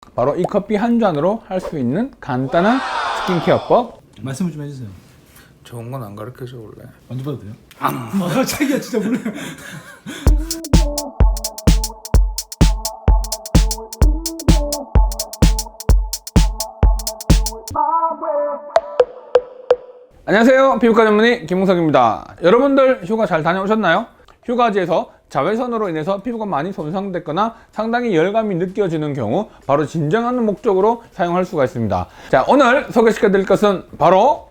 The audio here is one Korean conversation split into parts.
바로 이 커피 한 잔으로 할 수 있는 간단한 스킨케어법. 말씀을 좀 해주세요. 좋은 건 안 가르쳐줘 원래. 만져봐도 돼요? 자기야 진짜 몰라요. 안녕하세요, 피부과 전문의 김홍석입니다. 여러분들 휴가 잘 다녀오셨나요? 휴가지에서 자외선으로 인해서 피부가 많이 손상됐거나 상당히 열감이 느껴지는 경우 바로 진정하는 목적으로 사용할 수가 있습니다. 자, 오늘 소개시켜 드릴 것은 바로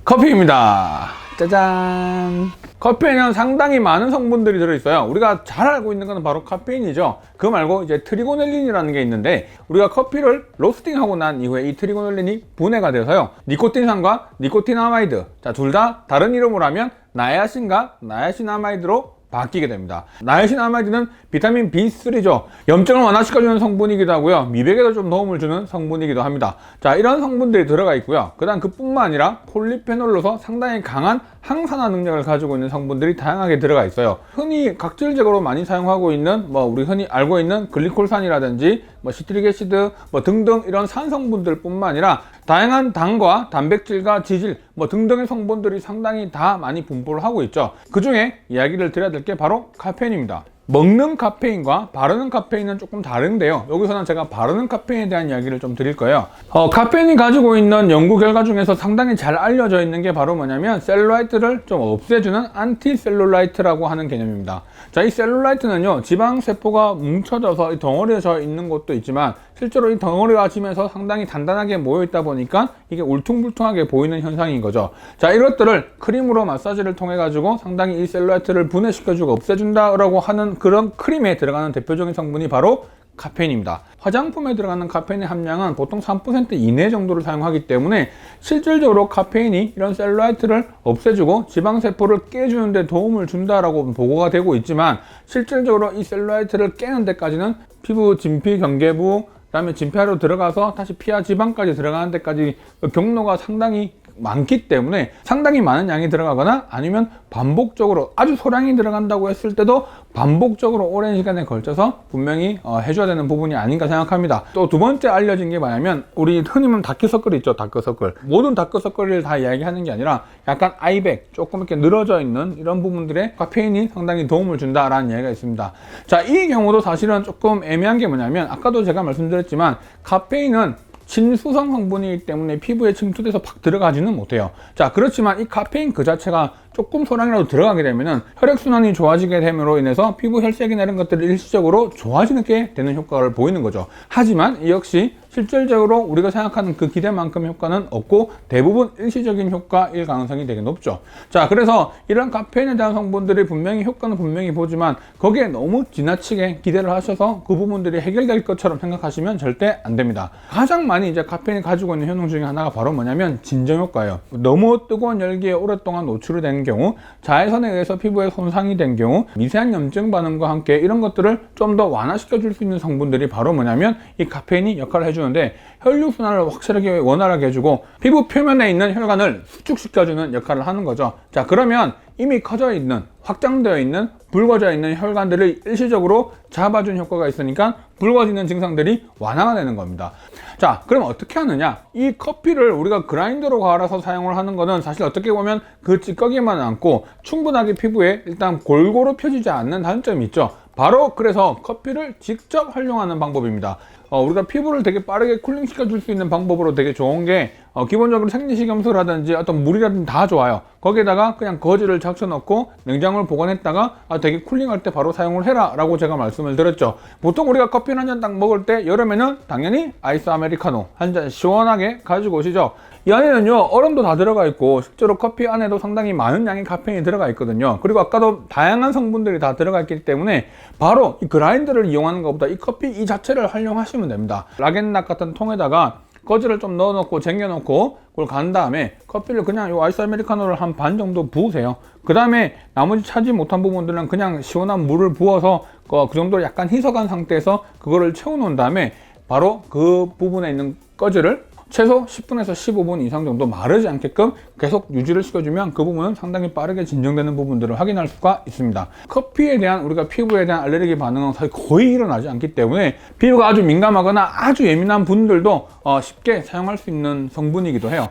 커피입니다. 짜잔. 커피에는 상당히 많은 성분들이 들어있어요. 우리가 잘 알고 있는 것은 바로 카페인이죠. 그거 말고 이제 트리고넬린이라는 게 있는데, 우리가 커피를 로스팅하고 난 이후에 이 트리고넬린이 분해가 돼서요, 니코틴산과 니코틴아마이드, 자, 둘 다 다른 이름으로 하면 나야신과 나야신아마이드로 바뀌게 됩니다. 나야신아마이드는 비타민 B3죠. 염증을 완화시켜주는 성분이기도 하고요, 미백에도 좀 도움을 주는 성분이기도 합니다. 자, 이런 성분들이 들어가 있고요. 그다음 그뿐만 아니라 폴리페놀로서 상당히 강한 항산화 능력을 가지고 있는 성분들이 다양하게 들어가 있어요. 흔히 각질적으로 많이 사용하고 있는 우리 흔히 알고 있는 글리콜산이라든지 시트릭 애시드 등등 이런 산 성분들 뿐만 아니라 다양한 당과 단백질과 지질 등등의 성분들이 상당히 다 많이 분포를 하고 있죠. 그 중에 이야기를 드려야 될 게 바로 카페인입니다. 먹는 카페인과 바르는 카페인은 조금 다른데요, 여기서는 제가 바르는 카페인에 대한 이야기를 좀 드릴 거예요. 카페인이 가지고 있는 연구 결과 중에서 상당히 잘 알려져 있는 게 바로 뭐냐면 셀룰라이트를 좀 없애주는 안티셀룰라이트라고 하는 개념입니다. 자, 이 셀룰라이트는요, 지방세포가 뭉쳐져서 덩어리져 있는 것도 있지만 실제로 이 덩어리가 지면서 상당히 단단하게 모여 있다 보니까 이게 울퉁불퉁하게 보이는 현상인 거죠. 자, 이것들을 크림으로 마사지를 통해 가지고 상당히 이 셀룰라이트를 분해시켜주고 없애준다라고 하는 그런 크림에 들어가는 대표적인 성분이 바로 카페인입니다. 화장품에 들어가는 카페인의 함량은 보통 3% 이내 정도를 사용하기 때문에 실질적으로 카페인이 이런 셀룰라이트를 없애주고 지방세포를 깨주는 데 도움을 준다라고 보고가 되고 있지만, 실질적으로 이 셀룰라이트를 깨는 데까지는 피부 진피 경계부, 그 다음에 진피하로 들어가서 다시 피하 지방까지 들어가는 데까지 경로가 상당히 많기 때문에 상당히 많은 양이 들어가거나 아니면 반복적으로 아주 소량이 들어간다고 했을 때도 반복적으로 오랜 시간에 걸쳐서 분명히 해줘야 되는 부분이 아닌가 생각합니다. 또 두 번째 알려진 게 뭐냐면, 우리 흔히 말하는 다크서클 있죠. 다크서클. 모든 다크서클을 다 이야기하는 게 아니라 약간 아이백, 조금 이렇게 늘어져 있는 이런 부분들에 카페인이 상당히 도움을 준다라는 이야기가 있습니다. 자, 이 경우도 사실은 조금 애매한 게 뭐냐면, 아까도 제가 말씀드렸지만 카페인은 친수성 성분이기 때문에 피부에 침투돼서 팍 들어가지는 못해요. 자, 그렇지만 이 카페인 그 자체가 조금 소량이라도 들어가게 되면은 혈액순환이 좋아지게 됨으로 인해서 피부 혈색이나 이런 것들이 일시적으로 좋아지게 되는 효과를 보이는 거죠. 하지만 이 역시 실질적으로 우리가 생각하는 그 기대만큼 효과는 없고 대부분 일시적인 효과일 가능성이 되게 높죠. 자, 그래서 이런 카페인에 대한 성분들이 분명히 효과는 분명히 보지만 거기에 너무 지나치게 기대를 하셔서 그 부분들이 해결될 것처럼 생각하시면 절대 안 됩니다. 가장 많이 이제 카페인이 가지고 있는 효능 중에 하나가 바로 뭐냐면 진정 효과예요. 너무 뜨거운 열기에 오랫동안 노출이 되는 경우, 자외선에 의해서 피부에 손상이 된 경우, 미세한 염증 반응과 함께 이런 것들을 좀 더 완화시켜 줄 수 있는 성분들이 바로 뭐냐면 이 카페인이 역할을 해주는데, 혈류순환을 확실하게 원활하게 해주고 피부 표면에 있는 혈관을 수축시켜주는 역할을 하는 거죠. 자, 그러면 이미 커져 있는, 확장되어 있는, 붉어져 있는 혈관들을 일시적으로 잡아준 효과가 있으니까 붉어지는 증상들이 완화가 되는 겁니다. 자, 그럼 어떻게 하느냐? 이 커피를 우리가 그라인더로 갈아서 사용을 하는 거는 사실 어떻게 보면 그 찌꺼기만 않고 충분하게 피부에 일단 골고루 펴지지 않는 단점이 있죠. 바로 그래서 커피를 직접 활용하는 방법입니다. 우리가 피부를 되게 빠르게 쿨링 시켜줄 수 있는 방법으로 되게 좋은 게, 기본적으로 생리식염수라든지 어떤 물이라든지 다 좋아요. 거기에다가 그냥 거즈를 적셔놓고 냉장고를 보관했다가 되게 쿨링할 때 바로 사용을 해라 라고 제가 말씀을 드렸죠. 보통 우리가 커피 한 잔 딱 먹을 때 여름에는 당연히 아이스 아메리카노 한 잔 시원하게 가지고 오시죠. 이 안에는요, 얼음도 다 들어가 있고 실제로 커피 안에도 상당히 많은 양의 카페인이 들어가 있거든요. 그리고 아까도 다양한 성분들이 다 들어가 있기 때문에 바로 이 그라인더를 이용하는 것보다 이 커피 이 자체를 활용하시면 됩니다. 락앤락 같은 통에다가 거즈를 좀 넣어놓고 쟁여놓고 그걸 간 다음에 커피를 그냥 요 아이스 아메리카노를 한 반 정도 부으세요. 그 다음에 나머지 차지 못한 부분들은 그냥 시원한 물을 부어서 그 정도 약간 희석한 상태에서 그거를 채워놓은 다음에 바로 그 부분에 있는 거즈를 최소 10분에서 15분 이상 정도 마르지 않게끔 계속 유지를 시켜주면 그 부분은 상당히 빠르게 진정되는 부분들을 확인할 수가 있습니다. 커피에 대한 우리가 피부에 대한 알레르기 반응은 사실 거의 일어나지 않기 때문에 피부가 아주 민감하거나 아주 예민한 분들도 쉽게 사용할 수 있는 성분이기도 해요.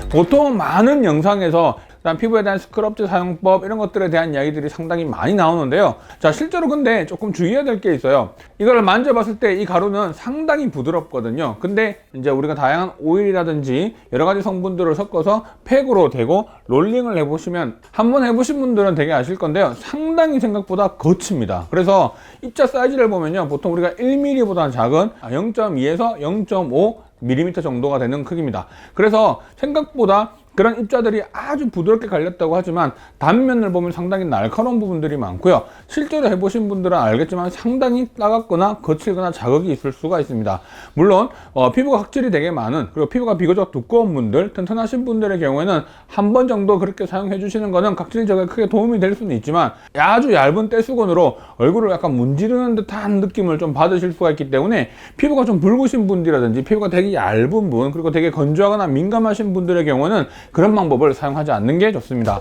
보통 많은 영상에서 피부에 대한 스크럽제 사용법 이런 것들에 대한 이야기들이 상당히 많이 나오는데요. 자, 실제로 근데 조금 주의해야 될 게 있어요. 이걸 만져봤을 때 이 가루는 상당히 부드럽거든요. 근데 이제 우리가 다양한 오일이라든지 여러 가지 성분들을 섞어서 팩으로 대고 롤링을 해보시면 한번 해보신 분들은 되게 아실 건데요. 상당히 생각보다 거칩니다. 그래서 입자 사이즈를 보면요. 보통 우리가 1mm보다 작은 0.2에서 0.5mm 정도가 되는 크기입니다. 그래서 생각보다 그런 입자들이 아주 부드럽게 갈렸다고 하지만 단면을 보면 상당히 날카로운 부분들이 많고요. 실제로 해보신 분들은 알겠지만 상당히 따갑거나 거칠거나 자극이 있을 수가 있습니다. 물론 피부가 각질이 되게 많은, 그리고 피부가 비교적 두꺼운 분들, 튼튼하신 분들의 경우에는 한 번 정도 그렇게 사용해 주시는 거는 각질 제거에 크게 도움이 될 수는 있지만 아주 얇은 떼수건으로 얼굴을 약간 문지르는 듯한 느낌을 좀 받으실 수가 있기 때문에 피부가 좀 붉으신 분들이라든지 피부가 되게 얇은 분, 그리고 되게 건조하거나 민감하신 분들의 경우는 그런 방법을 사용하지 않는 게 좋습니다.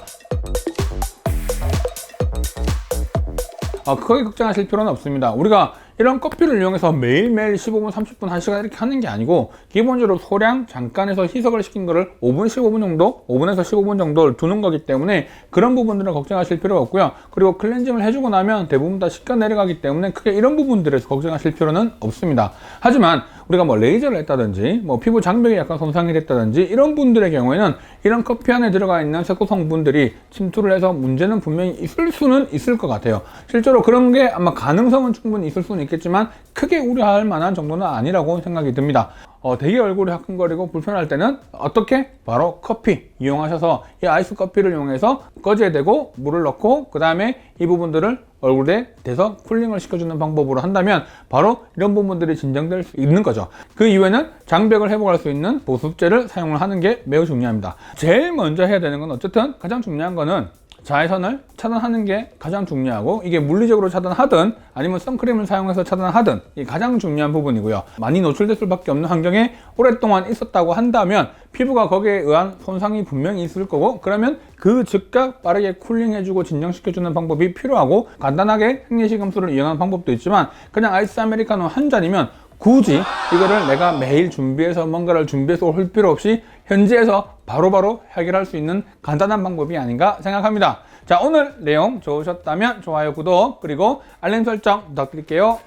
크게 걱정하실 필요는 없습니다. 우리가 이런 커피를 이용해서 매일매일 15분, 30분, 1시간 이렇게 하는 게 아니고 기본적으로 소량 잠깐 해서 희석을 시킨 거를 5분, 15분 정도, 5분에서 15분 정도 두는 거기 때문에 그런 부분들은 걱정하실 필요가 없고요. 그리고 클렌징을 해주고 나면 대부분 다 씻겨 내려가기 때문에 크게 이런 부분들에서 걱정하실 필요는 없습니다. 하지만 우리가 뭐 레이저를 했다든지 뭐 피부 장벽이 약간 손상이 됐다든지 이런 분들의 경우에는 이런 커피 안에 들어가 있는 색소 성분들이 침투를 해서 문제는 분명히 있을 수는 있을 것 같아요. 실제로 그런 게 아마 가능성은 충분히 있을 수는 있겠지만 크게 우려할 만한 정도는 아니라고 생각이 듭니다. 되게 얼굴이 화끈거리고 불편할 때는 어떻게? 바로 커피 이용하셔서 이 아이스 커피를 이용해서 꺼지에 대고 물을 넣고 그 다음에 이 부분들을 얼굴에 대서 쿨링을 시켜주는 방법으로 한다면 바로 이런 부분들이 진정될 수 있는 거죠. 그 이후에는 장벽을 회복할 수 있는 보습제를 사용을 하는 게 매우 중요합니다. 제일 먼저 해야 되는 건 어쨌든 가장 중요한 거는 자외선을 차단하는 게 가장 중요하고, 이게 물리적으로 차단하든 아니면 선크림을 사용해서 차단하든 이게 가장 중요한 부분이고요. 많이 노출될 수밖에 없는 환경에 오랫동안 있었다고 한다면 피부가 거기에 의한 손상이 분명히 있을 거고, 그러면 그 즉각 빠르게 쿨링해주고 진정시켜주는 방법이 필요하고, 간단하게 생리식염수를 이용하는 방법도 있지만 그냥 아이스 아메리카노 한 잔이면 굳이 이거를 내가 매일 준비해서 뭔가를 준비해서 올 필요 없이 현지에서 바로바로 해결할 수 있는 간단한 방법이 아닌가 생각합니다. 자, 오늘 내용 좋으셨다면 좋아요, 구독, 그리고 알림 설정 부탁드릴게요.